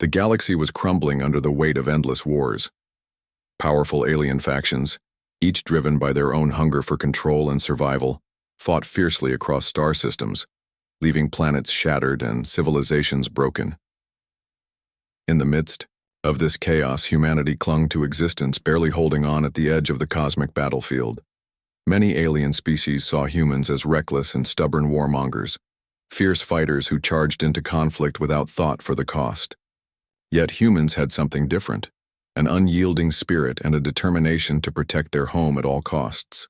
The galaxy was crumbling under the weight of endless wars. Powerful alien factions, each driven by their own hunger for control and survival, fought fiercely across star systems, leaving planets shattered and civilizations broken. In the midst of this chaos, humanity clung to existence, barely holding on at the edge of the cosmic battlefield. Many alien species saw humans as reckless and stubborn warmongers, fierce fighters who charged into conflict without thought for the cost. Yet humans had something different, an unyielding spirit and a determination to protect their home at all costs.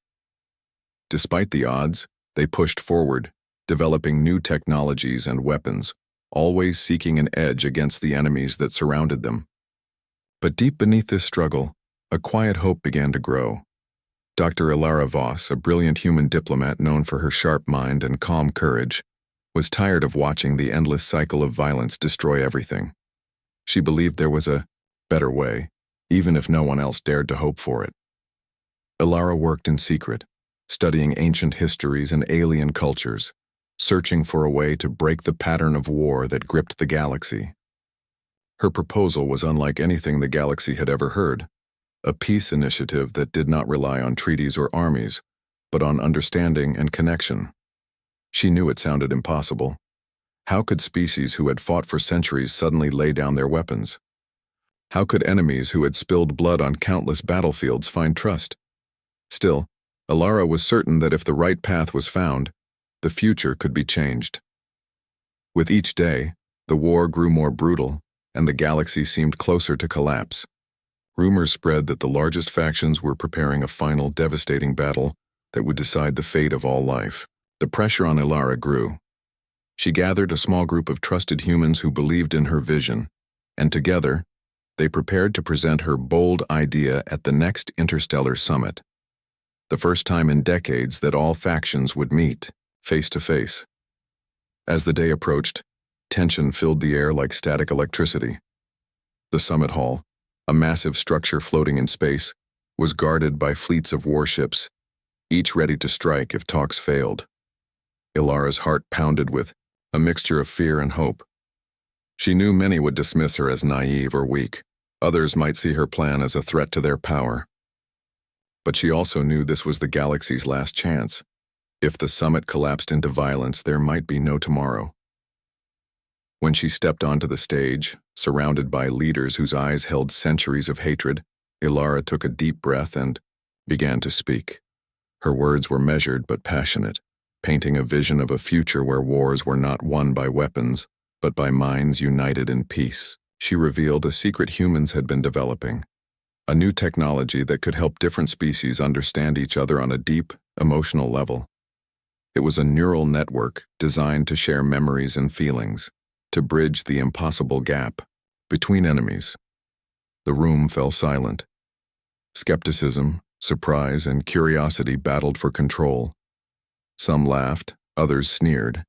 Despite the odds, they pushed forward, developing new technologies and weapons, always seeking an edge against the enemies that surrounded them. But deep beneath this struggle, a quiet hope began to grow. Dr. Ilara Voss, a brilliant human diplomat known for her sharp mind and calm courage, was tired of watching the endless cycle of violence destroy everything. She believed there was a better way, even if no one else dared to hope for it. Ilara worked in secret, studying ancient histories and alien cultures, searching for a way to break the pattern of war that gripped the galaxy. Her proposal was unlike anything the galaxy had ever heard, a peace initiative that did not rely on treaties or armies, but on understanding and connection. She knew it sounded impossible. How could species who had fought for centuries suddenly lay down their weapons? How could enemies who had spilled blood on countless battlefields find trust? Still, Ilara was certain that if the right path was found, the future could be changed. With each day, the war grew more brutal, and the galaxy seemed closer to collapse. Rumors spread that the largest factions were preparing a final devastating battle that would decide the fate of all life. The pressure on Ilara grew. She gathered a small group of trusted humans who believed in her vision, and together, they prepared to present her bold idea at the next interstellar summit. The first time in decades that all factions would meet, face to face. As the day approached, tension filled the air like static electricity. The summit hall, a massive structure floating in space, was guarded by fleets of warships, each ready to strike if talks failed. Ilara's heart pounded with a mixture of fear and hope. She knew many would dismiss her as naive or weak. Others might see her plan as a threat to their power. But she also knew this was the galaxy's last chance. If the summit collapsed into violence, there might be no tomorrow. When she stepped onto the stage, surrounded by leaders whose eyes held centuries of hatred, Ilara took a deep breath and began to speak. Her words were measured but passionate, painting a vision of a future where wars were not won by weapons, but by minds united in peace. She revealed a secret humans had been developing, a new technology that could help different species understand each other on a deep, emotional level. It was a neural network designed to share memories and feelings, to bridge the impossible gap between enemies. The room fell silent. Skepticism, surprise, and curiosity battled for control. Some laughed, others sneered,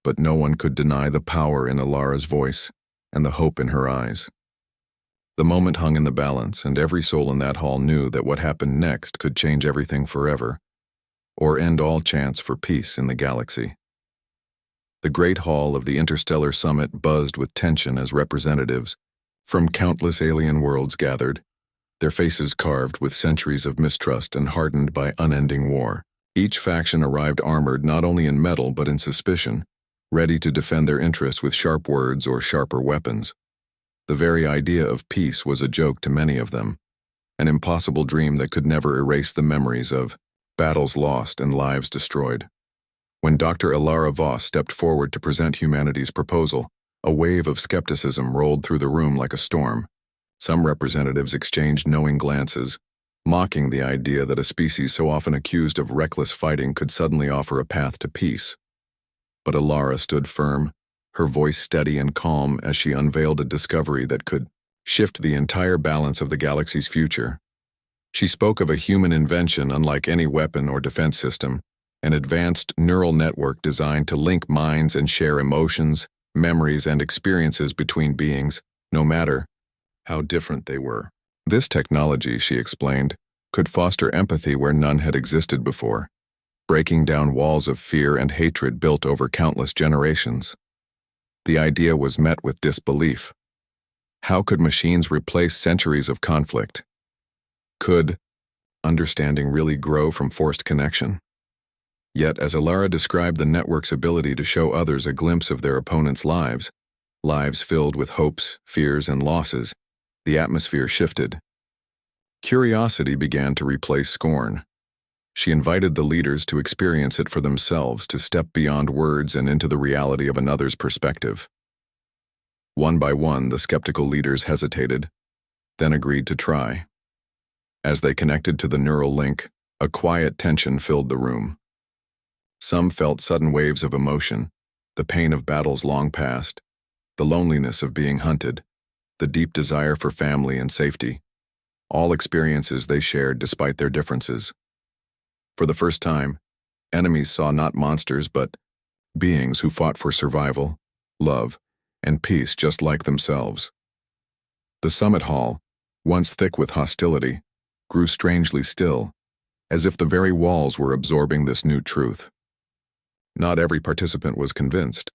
but no one could deny the power in Ilara's voice and the hope in her eyes. The moment hung in the balance, and every soul in that hall knew that what happened next could change everything forever, or end all chance for peace in the galaxy. The great hall of the interstellar summit buzzed with tension as representatives from countless alien worlds gathered, their faces carved with centuries of mistrust and hardened by unending war. Each faction arrived armored not only in metal but in suspicion, ready to defend their interests with sharp words or sharper weapons. The very idea of peace was a joke to many of them, an impossible dream that could never erase the memories of battles lost and lives destroyed. When Dr. Ilara Voss stepped forward to present humanity's proposal, a wave of skepticism rolled through the room like a storm. Some representatives exchanged knowing glances, mocking the idea that a species so often accused of reckless fighting could suddenly offer a path to peace. But Ilara stood firm, her voice steady and calm as she unveiled a discovery that could shift the entire balance of the galaxy's future. She spoke of a human invention unlike any weapon or defense system, an advanced neural network designed to link minds and share emotions, memories, and experiences between beings, no matter how different they were. This technology, she explained, could foster empathy where none had existed before, breaking down walls of fear and hatred built over countless generations. The idea was met with disbelief. How could machines replace centuries of conflict? Could understanding really grow from forced connection? Yet, as Alara described the network's ability to show others a glimpse of their opponents' lives, lives filled with hopes, fears, and losses, the atmosphere shifted. Curiosity began to replace scorn. She invited the leaders to experience it for themselves, to step beyond words and into the reality of another's perspective. One by one, the skeptical leaders hesitated, then agreed to try. As they connected to the neural link, a quiet tension filled the room. Some felt sudden waves of emotion, the pain of battles long past, the loneliness of being hunted, the deep desire for family and safety, all experiences they shared despite their differences. For the first time, enemies saw not monsters but beings who fought for survival, love, and peace just like themselves. The summit hall, once thick with hostility, grew strangely still, as if the very walls were absorbing this new truth. Not every participant was convinced.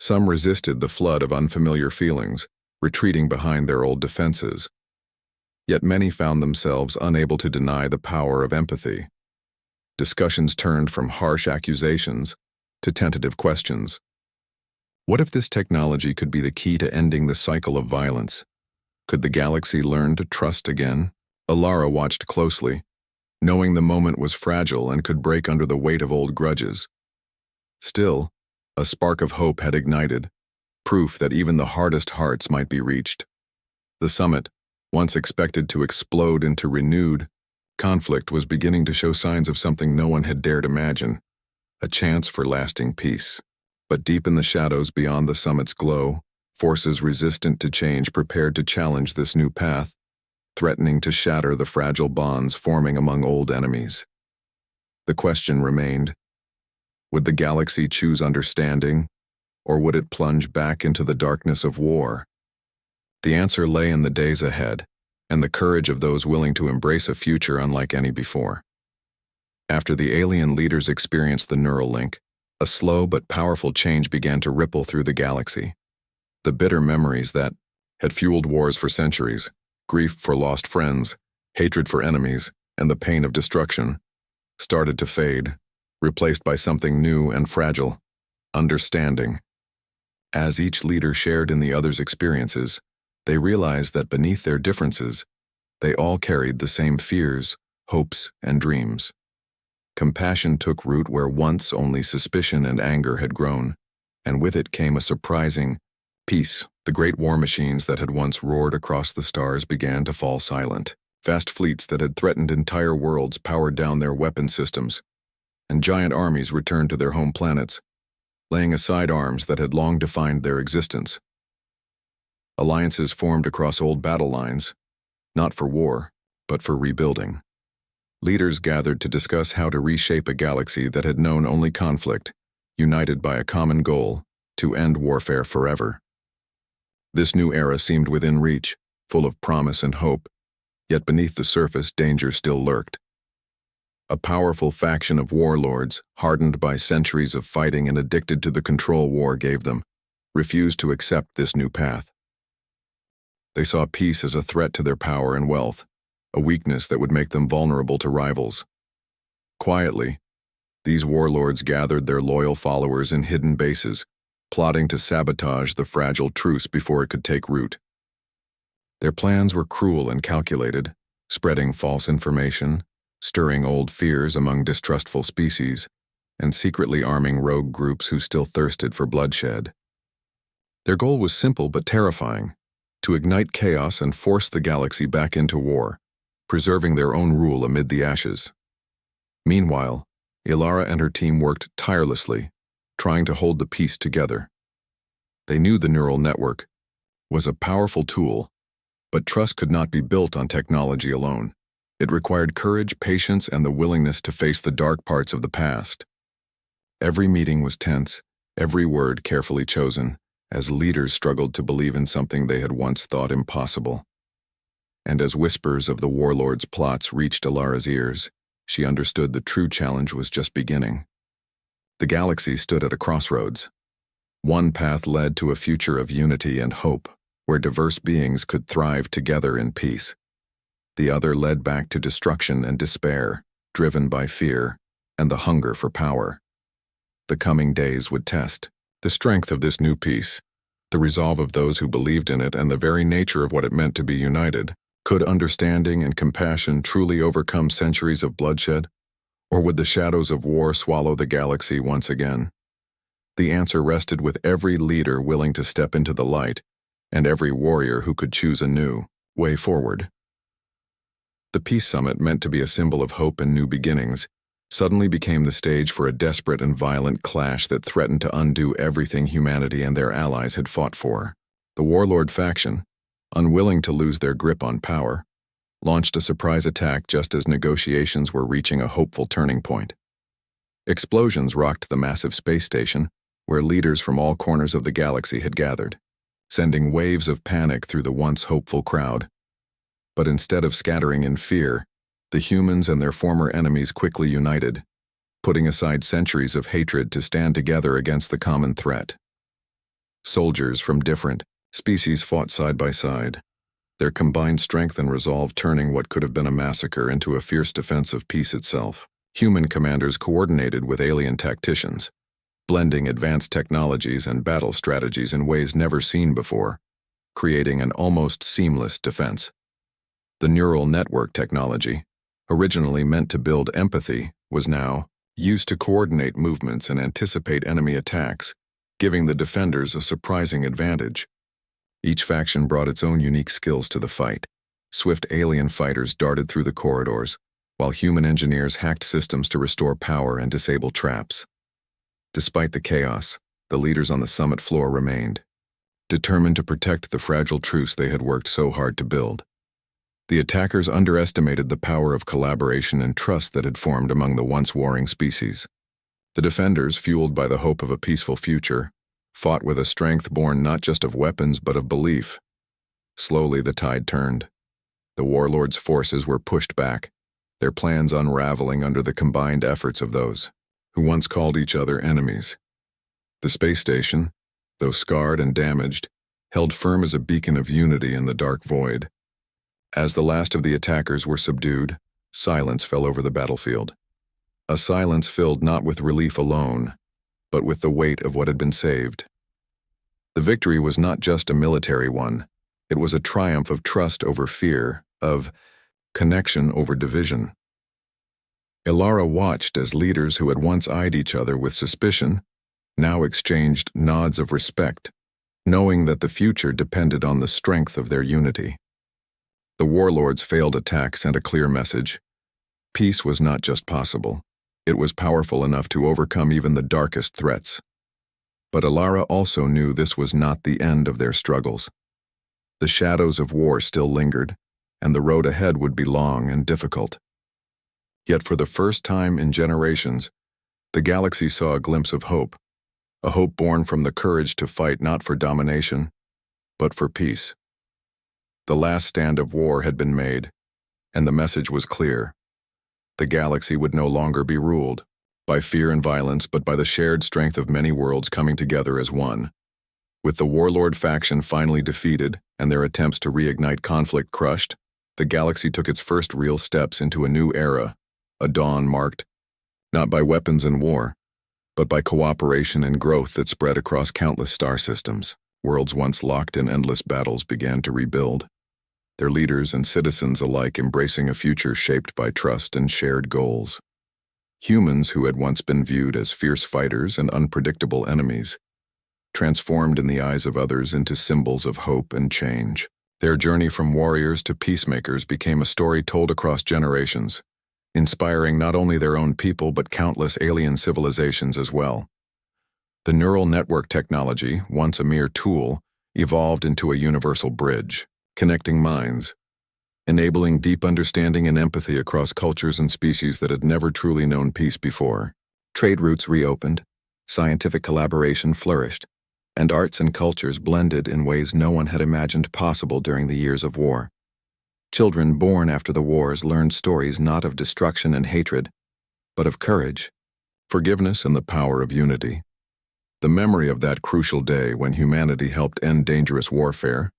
Some resisted the flood of unfamiliar feelings, retreating behind their old defenses. Yet many found themselves unable to deny the power of empathy. Discussions turned from harsh accusations to tentative questions. What if this technology could be the key to ending the cycle of violence? Could the galaxy learn to trust again? Alara watched closely, knowing the moment was fragile and could break under the weight of old grudges. Still, a spark of hope had ignited, proof that even the hardest hearts might be reached. The summit, once expected to explode into renewed conflict, was beginning to show signs of something no one had dared imagine, a chance for lasting peace. But deep in the shadows beyond the summit's glow, forces resistant to change prepared to challenge this new path, threatening to shatter the fragile bonds forming among old enemies. The question remained, would the galaxy choose understanding, or would it plunge back into the darkness of war? The answer lay in the days ahead, and the courage of those willing to embrace a future unlike any before. After the alien leaders experienced the neural link, a slow but powerful change began to ripple through the galaxy. The bitter memories that had fueled wars for centuries, grief for lost friends, hatred for enemies, and the pain of destruction, started to fade, replaced by something new and fragile, understanding. As each leader shared in the other's experiences, they realized that beneath their differences, they all carried the same fears, hopes, and dreams. Compassion took root where once only suspicion and anger had grown, and with it came a surprising peace. The great war machines that had once roared across the stars began to fall silent. Vast fleets that had threatened entire worlds powered down their weapon systems, and giant armies returned to their home planets, laying aside arms that had long defined their existence. Alliances formed across old battle lines, not for war, but for rebuilding. Leaders gathered to discuss how to reshape a galaxy that had known only conflict, united by a common goal, to end warfare forever. This new era seemed within reach, full of promise and hope, yet beneath the surface danger still lurked. A powerful faction of warlords, hardened by centuries of fighting and addicted to the control war gave them, refused to accept this new path. They saw peace as a threat to their power and wealth, a weakness that would make them vulnerable to rivals. Quietly, these warlords gathered their loyal followers in hidden bases, plotting to sabotage the fragile truce before it could take root. Their plans were cruel and calculated, spreading false information, stirring old fears among distrustful species, and secretly arming rogue groups who still thirsted for bloodshed. Their goal was simple but terrifying: to ignite chaos and force the galaxy back into war, preserving their own rule amid the ashes. Meanwhile, Ilara and her team worked tirelessly, trying to hold the peace together. They knew the neural network was a powerful tool, but trust could not be built on technology alone. It required courage, patience, and the willingness to face the dark parts of the past. Every meeting was tense, every word carefully chosen, as leaders struggled to believe in something they had once thought impossible. And as whispers of the warlords' plots reached Alara's ears, she understood the true challenge was just beginning. The galaxy stood at a crossroads. One path led to a future of unity and hope, where diverse beings could thrive together in peace. The other led back to destruction and despair, driven by fear and the hunger for power. The coming days would test the strength of this new peace, the resolve of those who believed in it, and the very nature of what it meant to be united. Could understanding and compassion truly overcome centuries of bloodshed? Or would the shadows of war swallow the galaxy once again? The answer rested with every leader willing to step into the light, and every warrior who could choose a new way forward. The Peace Summit, meant to be a symbol of hope and new beginnings, suddenly became the stage for a desperate and violent clash that threatened to undo everything humanity and their allies had fought for. The warlord faction, unwilling to lose their grip on power, launched a surprise attack just as negotiations were reaching a hopeful turning point. Explosions rocked the massive space station, where leaders from all corners of the galaxy had gathered, sending waves of panic through the once hopeful crowd. But instead of scattering in fear, the humans and their former enemies quickly united, putting aside centuries of hatred to stand together against the common threat. Soldiers from different species fought side by side, their combined strength and resolve turning what could have been a massacre into a fierce defense of peace itself. Human commanders coordinated with alien tacticians, blending advanced technologies and battle strategies in ways never seen before, creating an almost seamless defense. The neural network technology, originally meant to build empathy, was now used to coordinate movements and anticipate enemy attacks, giving the defenders a surprising advantage. Each faction brought its own unique skills to the fight. Swift alien fighters darted through the corridors, while human engineers hacked systems to restore power and disable traps. Despite the chaos, the leaders on the summit floor remained, determined to protect the fragile truce they had worked so hard to build. The attackers underestimated the power of collaboration and trust that had formed among the once warring species. The defenders, fueled by the hope of a peaceful future, fought with a strength born not just of weapons but of belief. Slowly the tide turned. The warlords' forces were pushed back, their plans unraveling under the combined efforts of those who once called each other enemies. The space station, though scarred and damaged, held firm as a beacon of unity in the dark void. As the last of the attackers were subdued, silence fell over the battlefield. A silence filled not with relief alone, but with the weight of what had been saved. The victory was not just a military one. It was a triumph of trust over fear, of connection over division. Ilara watched as leaders who had once eyed each other with suspicion now exchanged nods of respect, knowing that the future depended on the strength of their unity. The warlords' failed attack sent a clear message. Peace was not just possible. It was powerful enough to overcome even the darkest threats. But Ilara also knew this was not the end of their struggles. The shadows of war still lingered, and the road ahead would be long and difficult. Yet for the first time in generations, the galaxy saw a glimpse of hope, a hope born from the courage to fight not for domination, but for peace. The last stand of war had been made, and the message was clear. The galaxy would no longer be ruled by fear and violence, but by the shared strength of many worlds coming together as one. With the warlord faction finally defeated and their attempts to reignite conflict crushed, the galaxy took its first real steps into a new era, a dawn marked not by weapons and war, but by cooperation and growth that spread across countless star systems. Worlds once locked in endless battles began to rebuild, their leaders and citizens alike embracing a future shaped by trust and shared goals. Humans who had once been viewed as fierce fighters and unpredictable enemies, transformed in the eyes of others into symbols of hope and change. Their journey from warriors to peacemakers became a story told across generations, inspiring not only their own people but countless alien civilizations as well. The neural network technology, once a mere tool, evolved into a universal bridge, connecting minds, enabling deep understanding and empathy across cultures and species that had never truly known peace before. Trade routes reopened, scientific collaboration flourished, and arts and cultures blended in ways no one had imagined possible during the years of war. Children born after the wars learned stories not of destruction and hatred, but of courage, forgiveness, and the power of unity. The memory of that crucial day when humanity helped end dangerous warfare,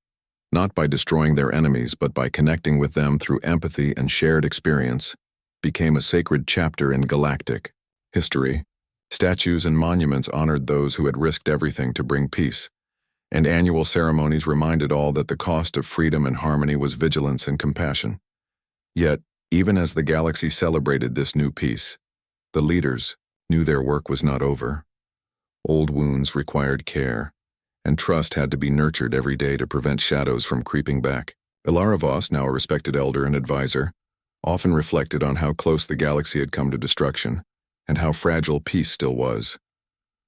not by destroying their enemies but by connecting with them through empathy and shared experience, became a sacred chapter in galactic history. Statues and monuments honored those who had risked everything to bring peace, and annual ceremonies reminded all that the cost of freedom and harmony was vigilance and compassion. Yet, even as the galaxy celebrated this new peace, the leaders knew their work was not over. Old wounds required care, and trust had to be nurtured every day to prevent shadows from creeping back. Ilara Voss, now a respected elder and advisor, often reflected on how close the galaxy had come to destruction, and how fragile peace still was.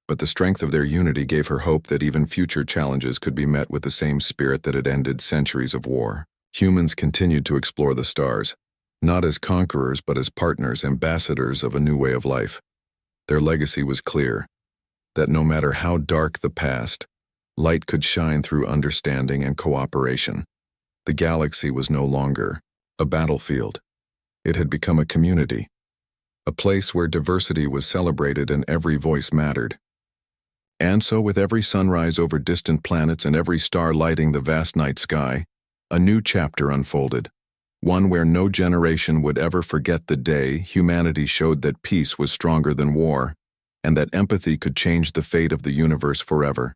But the strength of their unity gave her hope that even future challenges could be met with the same spirit that had ended centuries of war. Humans continued to explore the stars, not as conquerors but as partners, ambassadors of a new way of life. Their legacy was clear, that no matter how dark the past, light could shine through understanding and cooperation. The galaxy was no longer a battlefield. It had become a community, a place where diversity was celebrated and every voice mattered. And so with every sunrise over distant planets and every star lighting the vast night sky, a new chapter unfolded, one where no generation would ever forget the day humanity showed that peace was stronger than war, and that empathy could change the fate of the universe forever.